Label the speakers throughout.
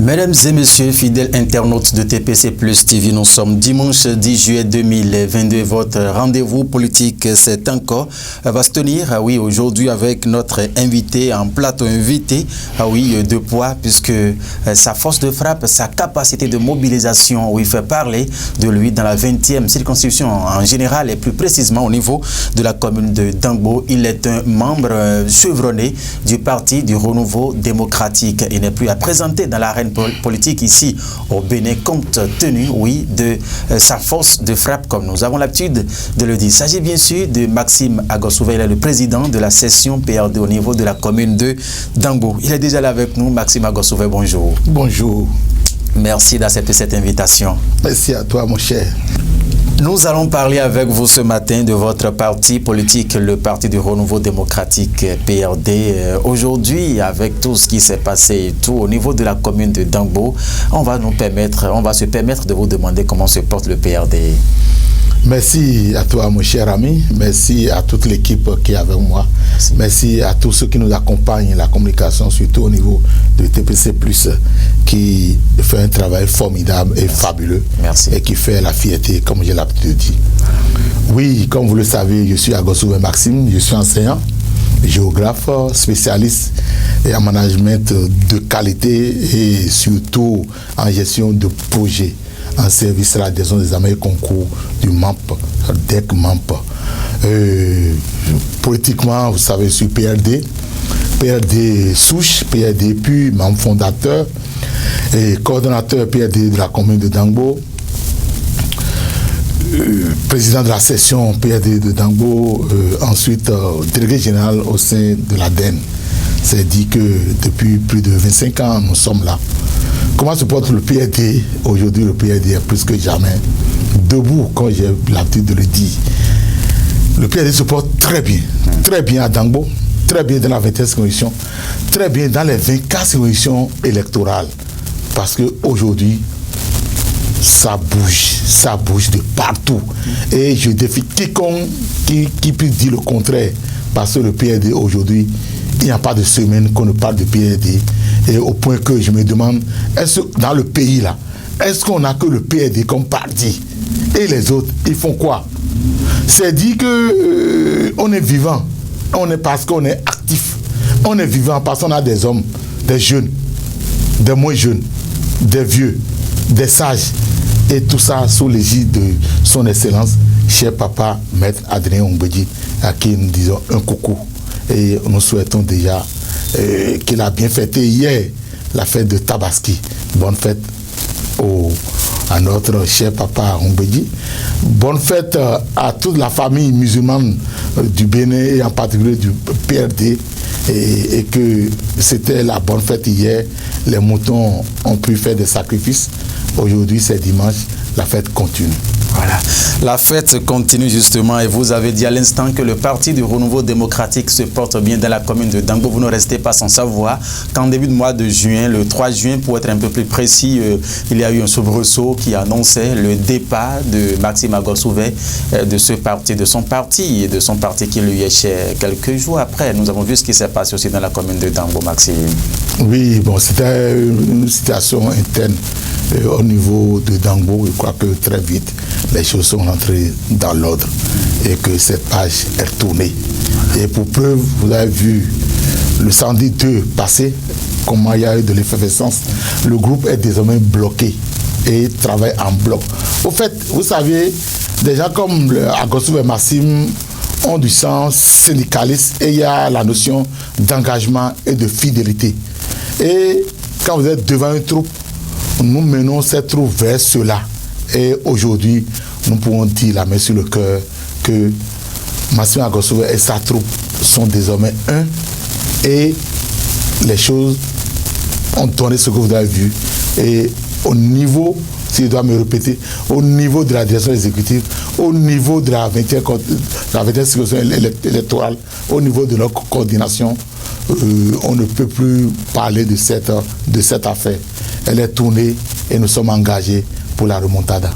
Speaker 1: Mesdames et messieurs, fidèles internautes de TPC Plus TV, nous sommes dimanche 10 juillet 2022. Votre rendez-vous politique, c'est encore, va se tenir, aujourd'hui avec notre invité en plateau invité, de poids, puisque sa force de frappe, sa capacité de mobilisation, il fait parler de lui dans la 20e circonscription en général et plus précisément au niveau de la commune de Dangbo. Il est un membre chevronné du Parti du Renouveau démocratique. Il n'est plus à présenter dans l'arène politique ici au Bénin, compte tenu, de sa force de frappe, comme nous avons l'habitude de le dire. Il s'agit bien sûr de Maxime Agosouvé, il est le président de la session PRD au niveau de la commune de Dangbo. Il est déjà là avec nous. Maxime Agosouvé, bonjour.
Speaker 2: Bonjour.
Speaker 1: Merci d'accepter cette invitation.
Speaker 2: Merci à toi, mon cher.
Speaker 1: Nous allons parler avec vous ce matin de votre parti politique, le Parti du Renouveau démocratique PRD. Aujourd'hui, avec tout ce qui s'est passé et tout au niveau de la commune de Dangbo, on va se permettre de vous demander comment se porte le PRD.
Speaker 2: Merci à toi, mon cher ami. Merci à toute l'équipe qui est avec moi. Merci à tous ceux qui nous accompagnent, la communication, surtout au niveau de TPC+, qui fait un travail formidable et fabuleux.
Speaker 1: Merci.
Speaker 2: Et qui fait la fierté, comme j'ai l'habitude de dire. Oui, comme vous le savez, je suis Agosouvé Maxime, je suis enseignant, géographe, spécialiste en management de qualité et surtout en gestion de projets en service à l'adhésion des examens et concours du MAMP, DEC MAMP. Politiquement, vous savez, je suis PRD souche, PRD puis membre fondateur et coordonnateur PRD de la commune de Dangbo, président de la session PRD de Dangbo, ensuite délégué général au sein de l'ADEN. C'est dit que depuis plus de 25 ans, nous sommes là. Comment se porte le PRD? Aujourd'hui, le PRD est plus que jamais debout, comme j'ai l'habitude de le dire. Le PRD se porte très bien à Dangbo, très bien dans la 20e circonscription, très bien dans les 24 circonscriptions électorales. Parce qu'aujourd'hui, ça bouge de partout. Et je défie quiconque qui puisse dire le contraire. Parce que le PRD aujourd'hui, il n'y a pas de semaine qu'on ne parle de PRD. Et au point que je me demande, est-ce que dans le pays là, est-ce qu'on n'a que le PRD comme parti? Et les autres, ils font quoi? C'est dit que on est vivant. On est parce qu'on est actif. On est vivant parce qu'on a des hommes, des jeunes, des moins jeunes, des vieux, des sages. Et tout ça sous l'égide de son excellence, cher papa, maître Adrien Ombedi, à qui nous disons un coucou. Et nous souhaitons déjà qu'il a bien fêté hier la fête de Tabaski. Bonne fête à notre cher papa Ombedi. Bonne fête à toute la famille musulmane du Bénin et en particulier du PRD. Et que c'était la bonne fête hier. Les moutons ont pu faire des sacrifices. Aujourd'hui, c'est dimanche. La fête continue.
Speaker 1: Voilà, la fête continue justement et vous avez dit à l'instant que le Parti du Renouveau démocratique se porte bien dans la commune de Dangbo. Vous ne restez pas sans savoir qu'en début de mois de juin, le 3 juin pour être un peu plus précis, il y a eu un soubresaut qui annonçait le départ de Maxime Agosouvé de ce parti, de son parti qui lui est cher. Quelques jours après, nous avons vu ce qui s'est passé aussi dans la commune de Dangbo, Maxime.
Speaker 2: Oui, bon, c'était une situation interne au niveau de Dangbo. Je crois que très vite, les choses sont rentrées dans l'ordre et que cette page est retournée. Et pour preuve, vous avez vu le 112 passer, comment il y a eu de l'effervescence. Le groupe est désormais bloqué et travaille en bloc. Au fait, vous savez, des gens comme Agosouvé Maxime ont du sens syndicaliste et il y a la notion d'engagement et de fidélité. Et quand vous êtes devant une troupe, nous menons cette troupe vers cela. Et aujourd'hui, nous pouvons dire la main sur le cœur que Maxime Agosouvé et sa troupe sont désormais un. Et les choses ont donné ce que vous avez vu. Et au niveau, si je dois me répéter, au niveau de la direction exécutive, au niveau de la 20e circonscription électorale, au niveau de notre coordination, on ne peut plus parler de cette affaire. Elle est tournée et nous sommes engagés pour la remontada.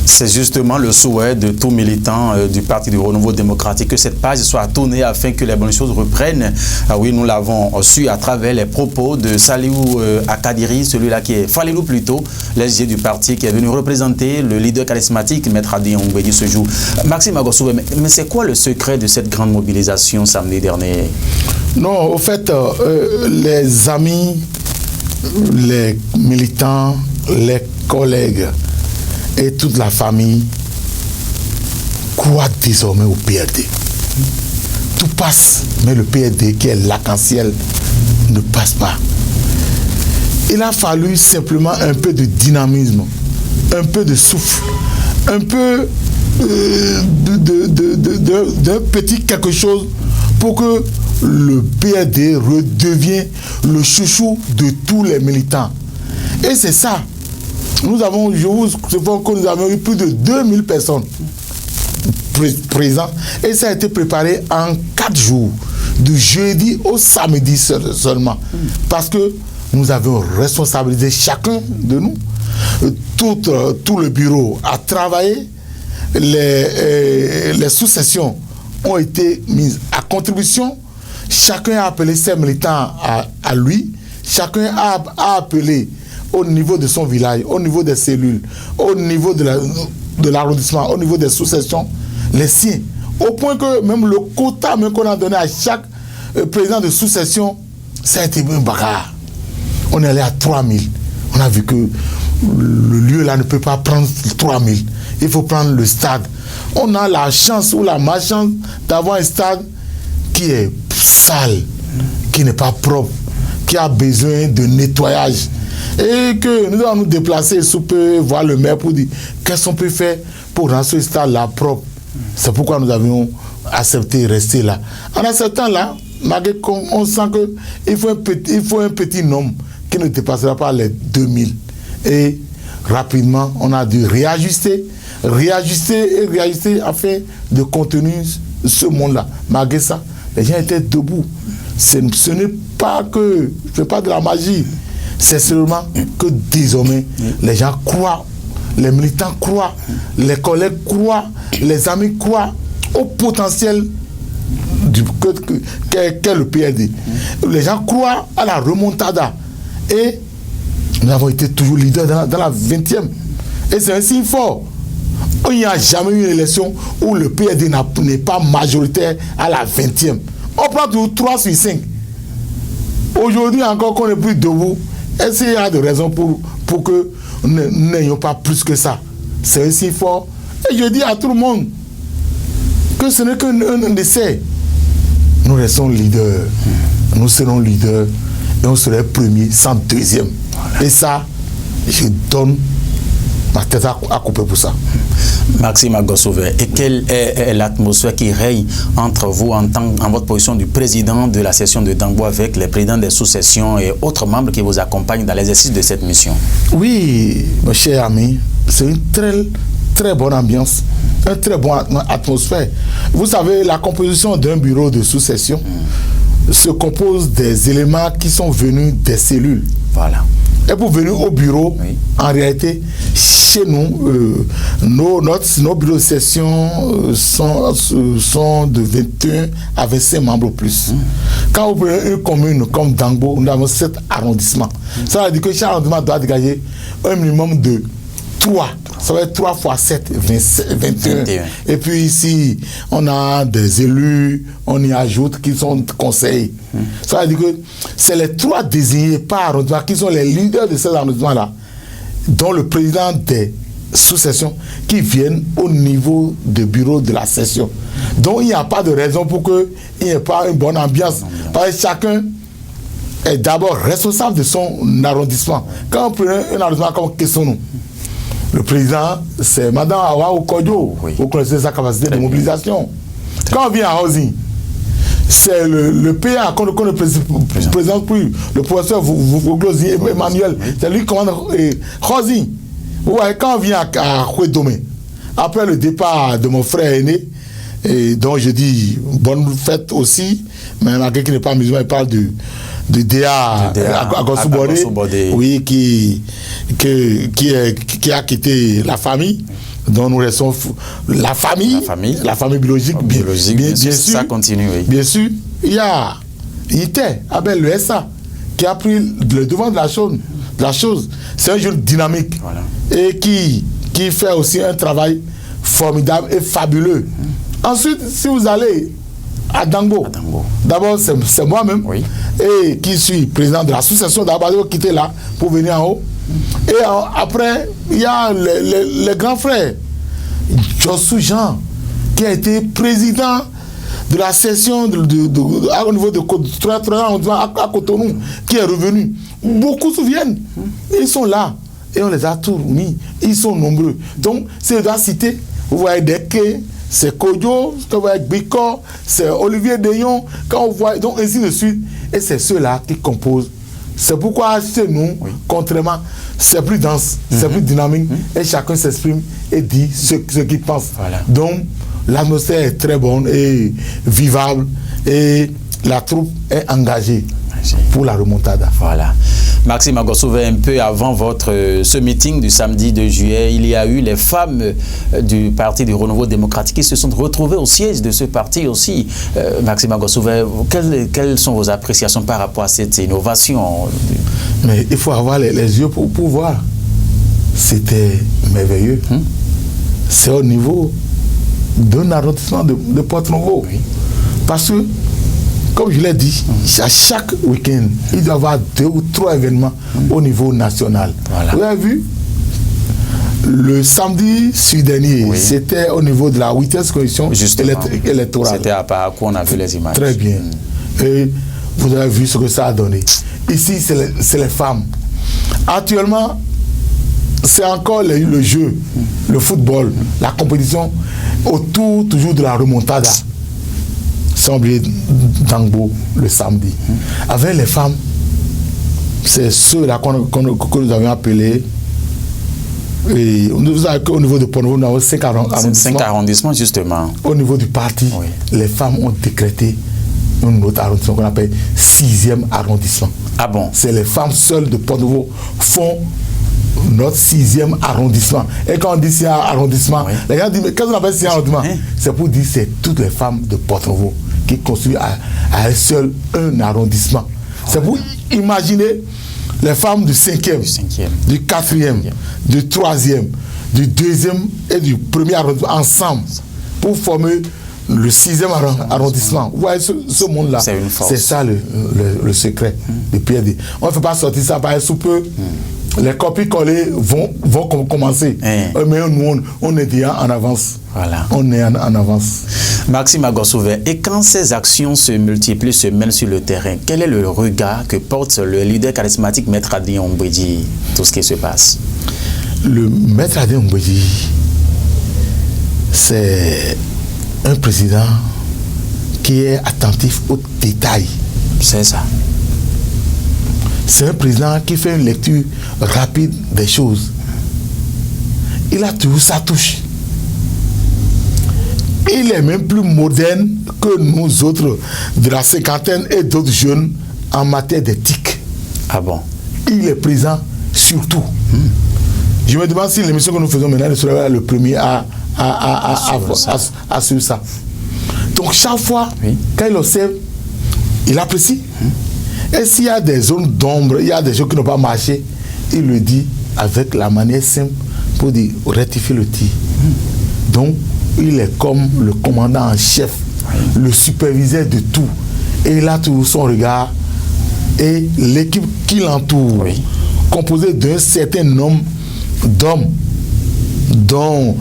Speaker 1: C'est justement le souhait de tout militant du Parti du Renouveau démocratique que cette page soit tournée afin que les bonnes choses reprennent. Oui, nous l'avons su à travers les propos de Saliou Akadiri, celui-là qui est Falilou plutôt, l'SG du parti qui est venu représenter le leader charismatique, Maître Adi Ongbedi ce jour. Maxime Agosoué, mais c'est quoi le secret de cette grande mobilisation samedi dernier?
Speaker 2: Non, au fait, les amis, les militants, les collègues et toute la famille croient désormais au PRD. Tout passe, mais le PRD qui est l'arc-en-ciel ne passe pas. Il a fallu simplement un peu de dynamisme, un peu de souffle, un peu d'un petit quelque chose pour que le PRD redevienne le chouchou de tous les militants. Et c'est ça. Nous avons eu plus de 2000 personnes présentes et ça a été préparé en 4 jours, du jeudi au samedi seulement. Parce que nous avons responsabilisé chacun de nous. Tout le bureau a travaillé, les sous-sessions ont été mises à contribution. Chacun a appelé ses militants à lui. Chacun a appelé au niveau de son village, au niveau des cellules, au niveau de l'arrondissement, au niveau des sous-sections, les siens. Au point que même le quota qu'on a donné à chaque président de sous-section, ça a été un bagarre. On est allé à 3000. On a vu que le lieu là ne peut pas prendre 3000. Il faut prendre le stade. On a la chance ou la malchance d'avoir un stade qui est sale, qui n'est pas propre, qui a besoin de nettoyage. Et que nous allons nous déplacer, si on peut voir le maire pour dire qu'est-ce qu'on peut faire pour rendre ce stade-là propre. C'est pourquoi nous avions accepté de rester là. En acceptant là, on sent qu'il faut un petit nombre qui ne dépassera pas les 2000. Et rapidement, on a dû réajuster afin de contenir ce monde-là. Malgré ça, les gens étaient debout. Ce n'est pas de la magie. C'est seulement que désormais, les gens croient, les militants croient, les collègues croient, les amis croient au potentiel qu'est le PRD. Les gens croient à la remontada. Et nous avons été toujours leaders dans la 20e. Et c'est un signe fort. Il n'y a jamais eu une élection où le PRD n'est pas majoritaire à la 20e. On prend toujours 3 sur 5. Aujourd'hui encore qu'on n'est plus debout, est-ce qu'il y a des raisons pour que nous n'ayons pas plus que ça? C'est un signe fort. Et je dis à tout le monde que ce n'est qu'un essai. Nous restons leaders. Nous serons leaders et on serait premier sans deuxième. Voilà. Et ça, je donne ma tête à couper pour ça.
Speaker 1: Maxime Agosoué, et quelle est l'atmosphère qui règne entre vous en votre position du président de la session de Dangbo avec les présidents des sous-sessions et autres membres qui vous accompagnent dans l'exercice de cette mission?
Speaker 2: Oui, mon cher ami, c'est une très bonne ambiance, une très bonne atmosphère. Vous savez, la composition d'un bureau de sous-session se compose des éléments qui sont venus des cellules.
Speaker 1: Voilà.
Speaker 2: Et pour venir au bureau, oui, en réalité, chez nous, nos bureaux de session sont de 21 à 25 membres ou plus. Quand vous prenez une commune comme Dangbo, nous avons 7 arrondissements. Ça veut dire que chaque arrondissement doit dégager un minimum de 3. Ça va être 3 fois 7, 21. Et puis ici, on a des élus, on y ajoute qui sont conseils. Ça veut dire que c'est les 3 désignés par arrondissement qui sont les leaders de ces arrondissements-là, dont le président des sous-sessions qui viennent au niveau du bureau de la session. Donc il n'y a pas de raison pour qu'il n'y ait pas une bonne ambiance. Parce que chacun est d'abord responsable de son arrondissement. Quand on prend un arrondissement comme Kessonou, le président, c'est Madame Awa Okodio. Oui. Vous connaissez sa capacité de mobilisation. Quand on vient à Housing, c'est le PA qu'on ne présente plus, le professeur Voglosi Emmanuel. C'est lui qui commande Housing. Vous voyez, quand on vient à Kouedomé, après le départ de mon frère aîné, Et donc je dis bonne fête aussi, mais quelqu'un qui n'est pas musulman, il parle de DA Agosubodé, oui, qui a quitté la famille. Donc nous restons la famille biologique, bien sûr.
Speaker 1: Ça continue, oui.
Speaker 2: Bien sûr, il y a Ité, Abel le SA, qui a pris le devant de la chose. C'est un jeune dynamique, voilà, et qui fait aussi un travail formidable et fabuleux. Ensuite, si vous allez à Dangbo, d'abord c'est moi-même, oui, et qui suis président de l'association d'Abado qui était là pour venir en haut. Et après, il y a les grands frères, Jossou Jean, qui a été président de la session au niveau de à Cotonou, qui est revenu. Beaucoup se souviennent. Ils sont là. Et on les a tous mis. Ils sont nombreux. Donc, si je dois citer, vous voyez Deke, c'est Kodjo, vous voyez Biko, c'est Olivier Deyon, quand on voit, donc ainsi de suite. Et c'est ceux-là qui composent. C'est pourquoi chez nous, oui, contrairement, c'est plus dense, c'est plus dynamique, et chacun s'exprime et dit ce qu'il pense. Voilà. Donc, l'atmosphère est très bonne et vivable, et la troupe est engagée pour la remontada.
Speaker 1: Voilà. Maxime Agosouvé, un peu avant ce meeting du samedi 2 juillet, il y a eu les femmes du Parti du Renouveau démocratique qui se sont retrouvées au siège de ce parti aussi. Maxime Agosouvé, quelles sont vos appréciations par rapport à cette innovation?
Speaker 2: Mais il faut avoir les yeux pour voir. C'était merveilleux. C'est au niveau d'un arrondissement de Porto-Novo. Oui. Parce que, comme je l'ai dit, à chaque week-end, il doit y avoir 2 ou 3 événements au niveau national. Voilà. Vous avez vu, le samedi dernier, oui, c'était au niveau de la 8e commission électorale.
Speaker 1: C'était à Parakou, on a vu les images.
Speaker 2: Très bien. Et vous avez vu ce que ça a donné. Ici, c'est les femmes. Actuellement, c'est encore le jeu, le football, la compétition autour toujours de la remontada. Sans oublier Dangbo le samedi. Avec les femmes, c'est ceux-là que nous avions appelés. Et nous avons au niveau de Porto-Novo, nous avons 5 arrondissements.
Speaker 1: 5 arrondissements, justement.
Speaker 2: Au niveau du parti, oui, les femmes ont décrété un autre arrondissement qu'on appelle 6e arrondissement.
Speaker 1: Ah bon?
Speaker 2: C'est les femmes seules de Porto-Novo font notre 6e arrondissement. Et quand on dit 6e arrondissement, oui, les gens disent, mais qu'est-ce qu'on appelle 6e arrondissement? C'est pour dire que c'est toutes les femmes de Porto-Novo qui construisent à elles seules un arrondissement. C'est pour imaginer les femmes du 5e, du 4e, du 3e, du 2e et du 1er arrondissement ensemble pour former le 6e arrondissement. Vous voyez ce monde-là, c'est ça le secret de Pierre. On ne fait pas sortir ça par sous peu. Les copies collées vont commencer. Mais nous, on est déjà en avance. Voilà. On est en avance.
Speaker 1: Maxime Agosouvé, et quand ces actions se multiplient, se mènent sur le terrain, quel est le regard que porte le leader charismatique Maître Adrien Mbouedji, tout ce qui se passe?
Speaker 2: Le Maître Adrien Mbouedji, c'est un président qui est attentif aux détails.
Speaker 1: C'est ça.
Speaker 2: C'est un président qui fait une lecture rapide des choses. Il a toujours sa touche. Il est même plus moderne que nous autres de la cinquantaine et d'autres jeunes en matière d'éthique.
Speaker 1: Ah bon?
Speaker 2: Il est présent surtout. Je me demande si l'émission que nous faisons maintenant serait le premier à suivre ça. Donc chaque fois, oui, quand il observe, il apprécie. Et s'il y a des zones d'ombre, il y a des choses qui n'ont pas marché, il le dit avec la manière simple pour dire rectifier le tir. Donc, il est comme le commandant en chef, le superviseur de tout. Et il a toujours son regard. Et l'équipe qui l'entoure, oui, composée d'un certain nombre d'hommes, dont,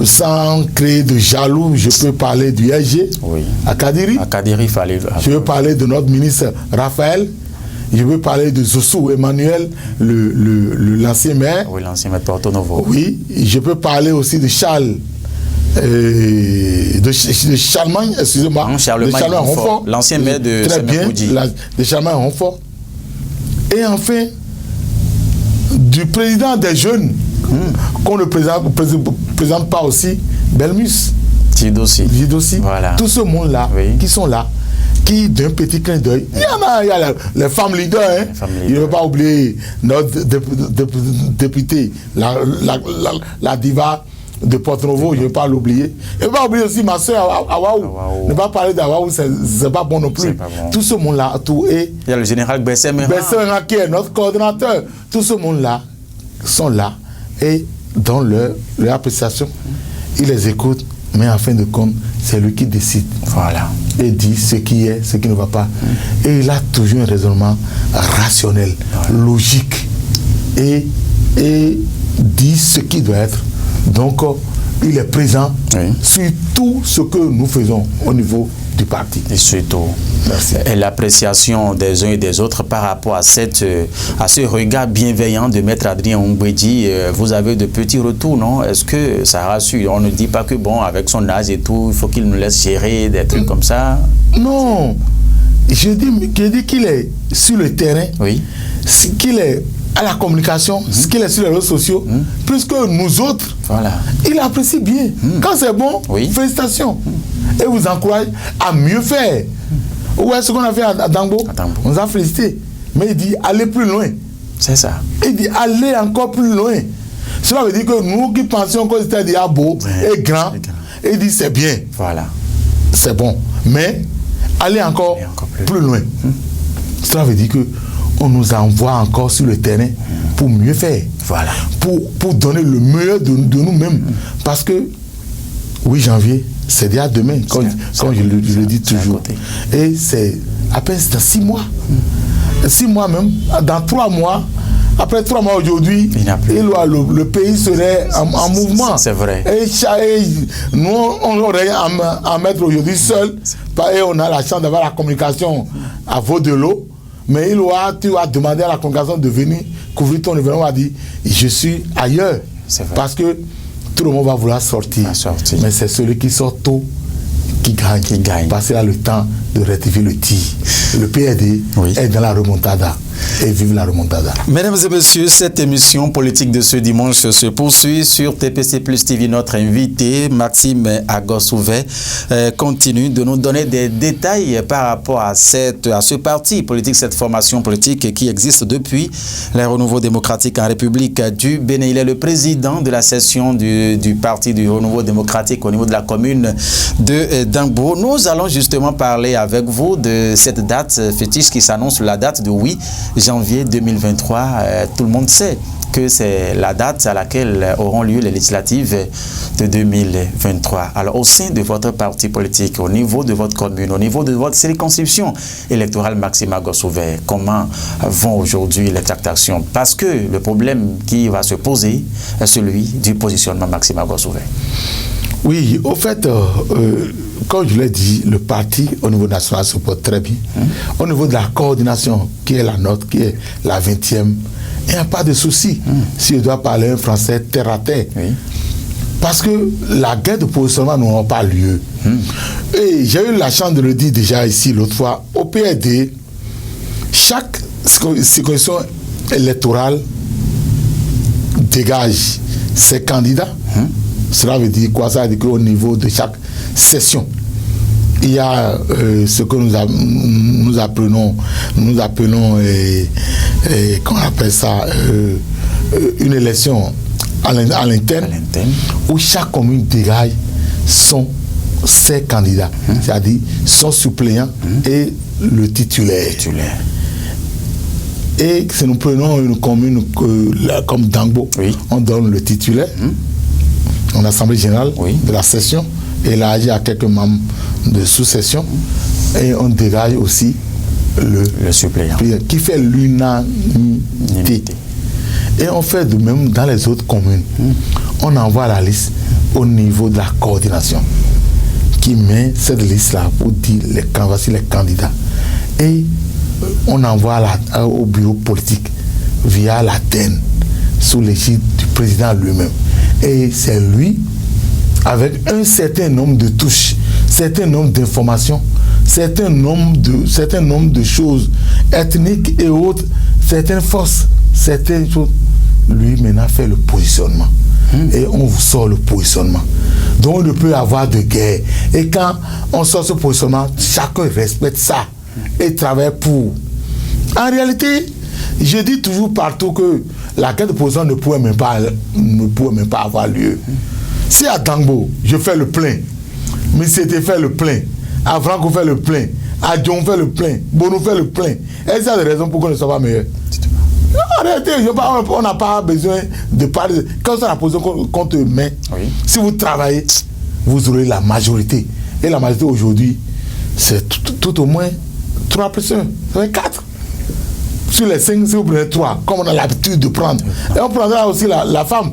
Speaker 2: sans créer de jaloux, je peux parler du RG, oui, à Kadiri. Je veux parler de notre ministre Raphaël. Je veux parler de Zossou Emmanuel, l'ancien maire.
Speaker 1: Oui, l'ancien maire de Porto-Novo.
Speaker 2: Oui, je peux parler aussi de Charles. De Charlemagne, excusez-moi.
Speaker 1: Charlemagne Ronfort, l'ancien maire de
Speaker 2: Semekoudji. De Charlemagne Ronfort. Et enfin, du président des jeunes, qu'on ne présente pas aussi, Belmus. Tidossi. Voilà. Tout ce monde-là qui sont là, qui d'un petit clin d'œil, il y a les femmes leaders, hein. Il ne faut pas oublier notre députée, la diva de Porto-Novo, je ne vais pas l'oublier. Et ne pas oublier aussi ma soeur Awaou. Ne pas parler d'Awaou, c'est pas bon non plus. Bon. Tout ce monde-là, il
Speaker 1: y a le général Bessemera
Speaker 2: qui est notre coordonnateur. Tout ce monde-là sont là et dans leur appréciation, ils les écoutent, mais en fin de compte, c'est lui qui décide.
Speaker 1: Voilà.
Speaker 2: Et dit ce qui est, ce qui ne va pas. Et il a toujours un raisonnement rationnel, logique, et dit ce qui doit être. Donc, il est présent sur tout ce que nous faisons au niveau du parti.
Speaker 1: Et surtout, l'appréciation des uns et des autres par rapport à ce regard bienveillant de Maître Adrien Oumbouedi, vous avez de petits retours, non? Est-ce que ça rassure? On ne dit pas que, bon, avec son âge et tout, il faut qu'il nous laisse gérer des trucs comme ça?
Speaker 2: Non. Je dis qu'il est sur le terrain, qu'il est à la communication, ce qu'il est sur les réseaux sociaux, plus que nous autres.
Speaker 1: Voilà.
Speaker 2: Il apprécie bien. Quand c'est bon, félicitations. Et vous encourage à mieux faire. Ouais, ce qu'on a fait à Dangbo, on nous a félicité. Mais il dit allez plus loin.
Speaker 1: C'est ça.
Speaker 2: Il dit allez encore plus loin. Cela veut dire que nous qui pensions que c'était déjà beau et grand, il dit c'est bien.
Speaker 1: Voilà.
Speaker 2: C'est bon. Mais allez encore plus loin. Cela veut dire que on nous envoie encore sur le terrain pour mieux faire.
Speaker 1: Voilà.
Speaker 2: Pour donner le meilleur de nous-mêmes. Parce que 8 janvier, c'est déjà demain, comme je le dis toujours. Et c'est à peine dans 6 mois. 6 mois même, dans 3 mois, après 3 mois aujourd'hui, le pays serait en mouvement.
Speaker 1: C'est vrai.
Speaker 2: Et nous, on aurait à mettre aujourd'hui seul, et on a la chance d'avoir la communication à vaut de l'eau. Mais tu as demandé à la congrégation de venir couvrir ton événement, on a dit je suis ailleurs. Parce que tout le monde va vouloir sortir. Mais c'est celui qui sort tôt qui gagne. Parce qu'il a le temps de rectifier le tir. Le PRD est dans la remontada. Et vive la remontada.
Speaker 1: Mesdames et messieurs, cette émission politique de ce dimanche se poursuit sur TPC Plus TV. Notre invité, Maxime Agosouvet, continue de nous donner des détails par rapport à ce parti politique, cette formation politique qui existe depuis les Renouveau démocratique en République du Bénin. Il est le président de la session du parti du Renouveau démocratique au niveau de la commune de Dangbo. Nous allons justement parler avec vous de cette date fétiche qui s'annonce, la date de 8 janvier 2023, tout le monde sait que c'est la date à laquelle auront lieu les législatives de 2023. Alors, au sein de votre parti politique, au niveau de votre commune, au niveau de votre circonscription électorale, Maxime Agosouvet, comment vont aujourd'hui les tractations? Parce que le problème qui va se poser est celui du positionnement Maxime Agosouvet.
Speaker 2: Oui, au fait, comme je l'ai dit, le parti au niveau national se porte très bien. Au niveau de la coordination, qui est la nôtre, qui est la 20e, il n'y a pas de souci. Si je dois parler un français terre à terre. Parce que la guerre de positionnement n'aura pas lieu. Et j'ai eu la chance de le dire déjà ici l'autre fois. Au PRD, chaque circonscription électorale dégage ses candidats. Cela veut dire quoi? Ça veut dire qu'au niveau de chaque session, il y a ce que nous appelons comment on appelle ça, une élection à l'interne, où chaque commune dégage ses candidats, c'est-à-dire son suppléant et le titulaire. Et si nous prenons une commune comme Dangbo, on donne le titulaire en assemblée générale de la session, et là il y a quelques membres de sous-session, et on dégage aussi le suppléant qui fait l'unanimité. Et on fait de même dans les autres communes. On envoie la liste au niveau de la coordination qui met cette liste-là pour dire voici les candidats. Et on envoie au bureau politique via la DEN sous l'égide du président lui-même. Et c'est lui, avec un certain nombre de touches, certain nombre d'informations, certain nombre de choses ethniques et autres, certaines forces, certaines choses, lui maintenant fait le positionnement. Et on vous sort le positionnement. Donc on ne peut avoir de guerre. Et quand on sort ce positionnement, chacun respecte ça et travaille pour. En réalité, je dis toujours partout que la guerre de position ne pouvait même pas avoir lieu. Si à Dangbo, je fais le plein, Missete fait le plein, Avrango fait le plein, Adjon fait le plein, Bono fait le plein, est-ce qu'il y a des raisons pour qu'on ne soit pas meilleur? En réalité, on n'a pas besoin de parler. Quand c'est la position qu'on te met, si vous travaillez, vous aurez la majorité. Et la majorité aujourd'hui, c'est tout au moins 3 plus 1, ça fait 4. Sur les 5, si vous prenez 3, comme on a l'habitude de prendre. Et on prendra aussi la femme.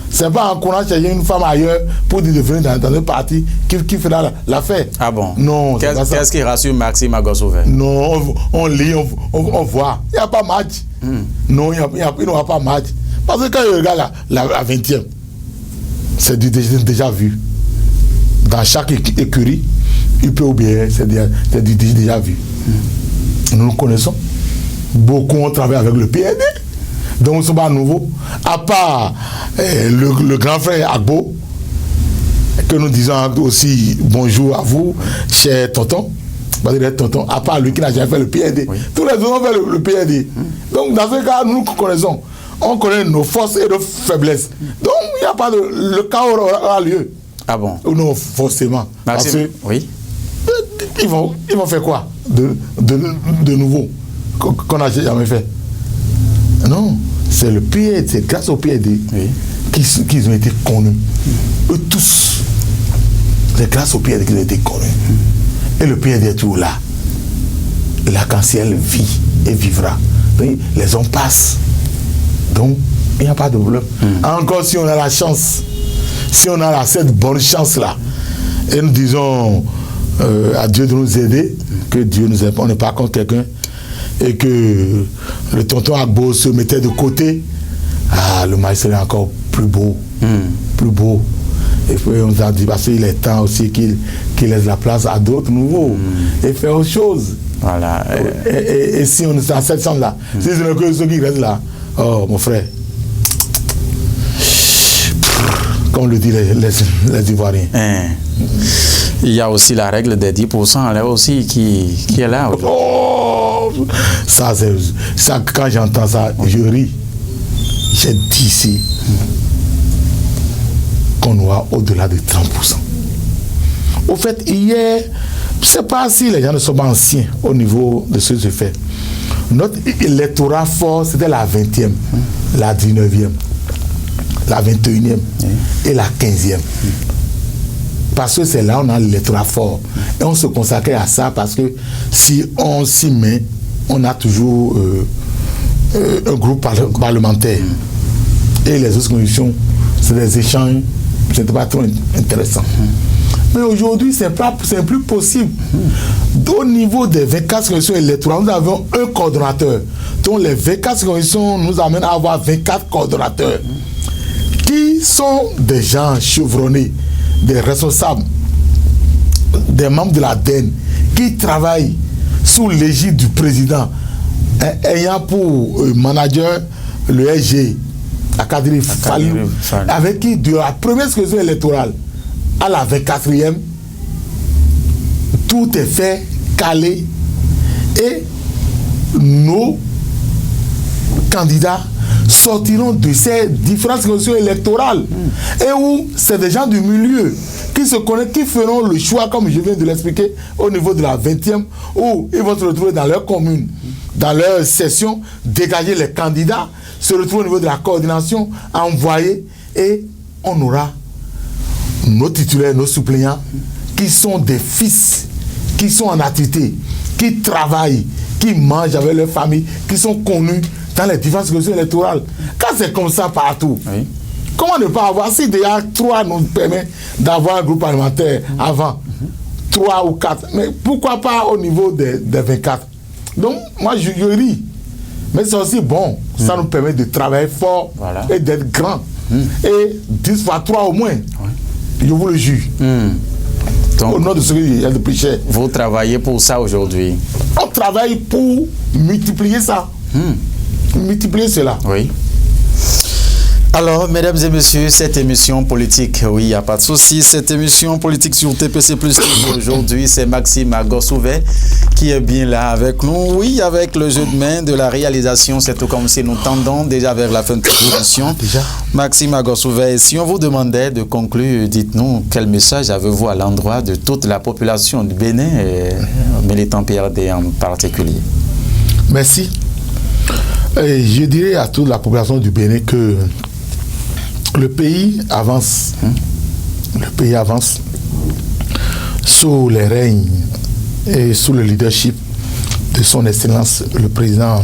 Speaker 2: C'est pas en courant chercher une femme ailleurs pour devenir dans un parti qui fera l'affaire.
Speaker 1: Ah bon?
Speaker 2: Non.
Speaker 1: Qu'est-ce qui rassure Maxime Agosouvet?
Speaker 2: Non, on lit, on voit. Il n'y a pas match. Non, il n'y aura pas match. Parce que quand il regarde la 20e, c'est déjà vu. Dans chaque écurie, il peut oublier, c'est déjà vu. Nous connaissons. Beaucoup ont travaillé avec le PND. Donc, ce n'est pas nouveau. À part le grand frère Agbo, que nous disons aussi bonjour à vous, cher tonton. Tonton, à part lui qui n'a jamais fait le PND. Oui. Tous les autres ont fait le PND. Donc, dans ce cas, nous connaissons. On connaît nos forces et nos faiblesses. Donc, il n'y a pas de. Le chaos aura lieu.
Speaker 1: Ah bon?
Speaker 2: Non, forcément.
Speaker 1: Maxime,
Speaker 2: parce que,
Speaker 1: oui.
Speaker 2: Ils vont faire quoi de nouveau qu'on n'a jamais fait? Non, c'est le PND, c'est grâce au PND qu'ils ont été connus. Eux tous. C'est grâce au PND qu'ils ont été connus. Et le PND est toujours là. L'arc-en-ciel vit et vivra. Donc, les hommes passent. Donc, il n'y a pas de problème. Encore si on a la chance, si on a cette bonne chance-là, et nous disons à Dieu de nous aider, que Dieu nous aide, on n'est pas contre quelqu'un, et que le tonton Agbo se mettait de côté, le maïs serait encore plus beau. Plus beau. Et puis on nous a dit, parce qu'il est temps aussi qu'il laisse la place à d'autres nouveaux et faire autre chose.
Speaker 1: Voilà.
Speaker 2: Et si on est dans cette chambre-là, si ce n'est que ceux qui restent là, oh mon frère, comme le disent les Ivoiriens.
Speaker 1: Il y a aussi la règle des 10% là aussi qui est là aujourd'hui.
Speaker 2: Oh, ça, quand j'entends ça, je ris. J'ai dit ici qu'on aura au-delà de 30%. Au fait, hier, je ne sais pas si les gens ne sont pas anciens au niveau de ce que je fais. Notre électorat fort, c'était la 20e, la 19e, la 21e et la 15e. Parce que c'est là où on a l'électorat fort. Et on se consacrait à ça parce que si on s'y met, on a toujours un groupe parlementaire. Et les autres conditions, c'est des échanges, c'était pas trop intéressant. Mais aujourd'hui, c'est plus possible. Au niveau des 24 conditions électorales, nous avons un coordonnateur. Donc les 24 conditions nous amènent à avoir 24 coordonnateurs qui sont des gens chevronnés, des responsables, des membres de la DEN qui travaillent sous l'égide du président, ayant pour manager le SG, Akadiri Fallou, avec qui de la première session électorale à la 24e, tout est fait, calé, et nos candidats sortiront de ces différentes sessions électorales et où c'est des gens du milieu qui se connaissent, qui feront le choix, comme je viens de l'expliquer, au niveau de la 20e, où ils vont se retrouver dans leur commune, dans leur session, dégager les candidats, se retrouver au niveau de la coordination, envoyer, et on aura nos titulaires, nos suppléants, qui sont des fils, qui sont en activité, qui travaillent, qui mangent avec leur famille, qui sont connus dans les différentes sessions électorales. Quand c'est comme ça partout, comment ne pas avoir, si déjà 3 nous permet d'avoir un groupe parlementaire avant, 3 ou 4, mais pourquoi pas au niveau des 24? Donc, moi, je ris. Mais c'est aussi bon, ça nous permet de travailler fort et d'être grand. Et 10 fois 3 au moins, je vous le jure. Donc, au nom de ce qu'il y a de plus cher.
Speaker 1: Vous travaillez pour ça aujourd'hui?
Speaker 2: On travaille pour multiplier ça. Multiplier cela.
Speaker 1: Oui. Alors, mesdames et messieurs, cette émission politique, oui, il n'y a pas de souci, cette émission politique sur TPC Plus aujourd'hui, c'est Maxime Agosouvet qui est bien là avec nous. Oui, avec le jeu de main de la réalisation, c'est tout comme si nous tendons déjà vers la fin de cette émission. Déjà. Maxime Agosouvet, si on vous demandait de conclure, dites-nous quel message avez-vous à l'endroit de toute la population du Bénin, et militant PRD en particulier?
Speaker 2: Merci. Et je dirais à toute la population du Bénin que le pays avance. Le pays avance sous les règnes et sous le leadership de son Excellence le président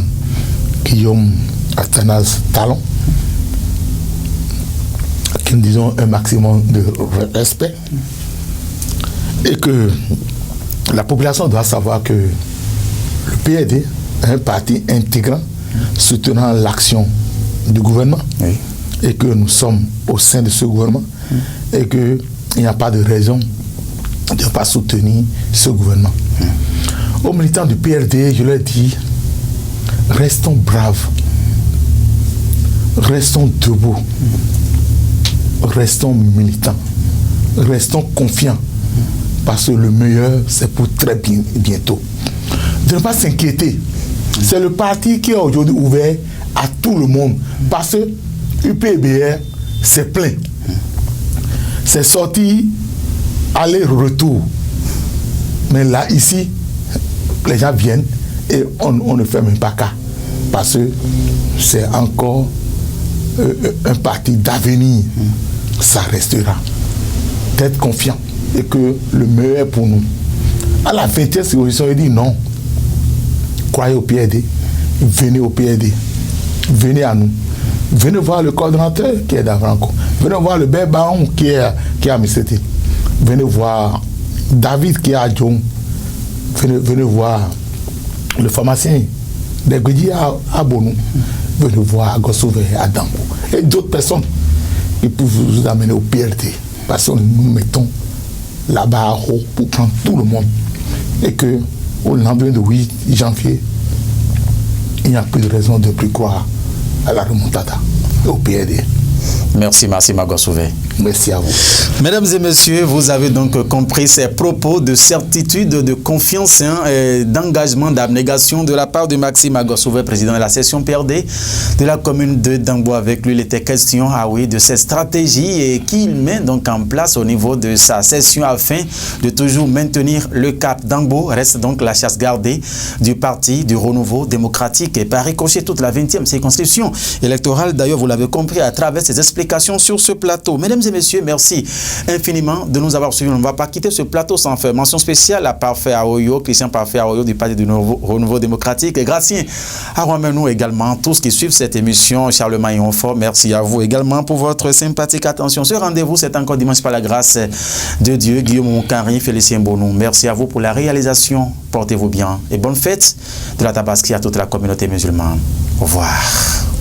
Speaker 2: Guillaume Athanase Talon, qui nous disons un maximum de respect, et que la population doit savoir que le PRD est un parti intégrant soutenant l'action du gouvernement. Oui. Et que nous sommes au sein de ce gouvernement et qu'il n'y a pas de raison de ne pas soutenir ce gouvernement. Aux militants du PRD, je leur dis, restons braves, restons debout, restons militants, restons confiants, parce que le meilleur, c'est pour très bientôt. De ne pas s'inquiéter. C'est le parti qui est aujourd'hui ouvert à tout le monde, parce que UPBR, c'est plein. C'est sorti, aller-retour. Mais là, ici, les gens viennent et on ne fait même pas cas. Parce que c'est encore un parti d'avenir. Ça restera. D'être confiant et que le meilleur pour nous. À la 20e révolution, il dit non. Croyez au PRD. Venez au PRD. Venez à nous. Venez voir le coordonnateur qui est d'Avranco. Venez voir le Bébaon qui est à Missete. Venez voir David qui est à Djong. Venez voir le pharmacien d'Egwedi à Bonou. Venez voir Agosouvet à Dambo. Et d'autres personnes qui peuvent vous amener au PRD. Parce que nous mettons la barre haut pour prendre tout le monde. Et que au lendemain de 8 janvier, il n'y a plus de raison de plus croire à la remontada au PRD.
Speaker 1: Merci, Maxime Agosouvet.
Speaker 2: Merci à vous.
Speaker 1: Mesdames et messieurs, vous avez donc compris ces propos de certitude, de confiance et d'engagement, d'abnégation de la part de Maxime Agosouvet, président de la session PRD de la commune de Dambo. Avec lui, il était question, de cette stratégie et qu'il met donc en place au niveau de sa session afin de toujours maintenir le cap. Dambo reste donc la chasse gardée du parti du renouveau démocratique et par ricochet toute la 20e circonscription électorale. D'ailleurs, vous l'avez compris à travers ces explications sur ce plateau. Mesdames et messieurs, merci infiniment de nous avoir suivis. On ne va pas quitter ce plateau sans faire mention spéciale à Parfait Aoyo, Christian Parfait Aoyo du Parti du Renouveau Démocratique, et Gracien Arouamenou également, tous qui suivent cette émission, Charlemagne Onfort, merci à vous également pour votre sympathique attention. Ce rendez-vous, c'est encore dimanche par la grâce de Dieu. Guillaume Moukari, Félicien Bonou, merci à vous pour la réalisation. Portez-vous bien et bonne fête de la Tabaski à toute la communauté musulmane. Au revoir.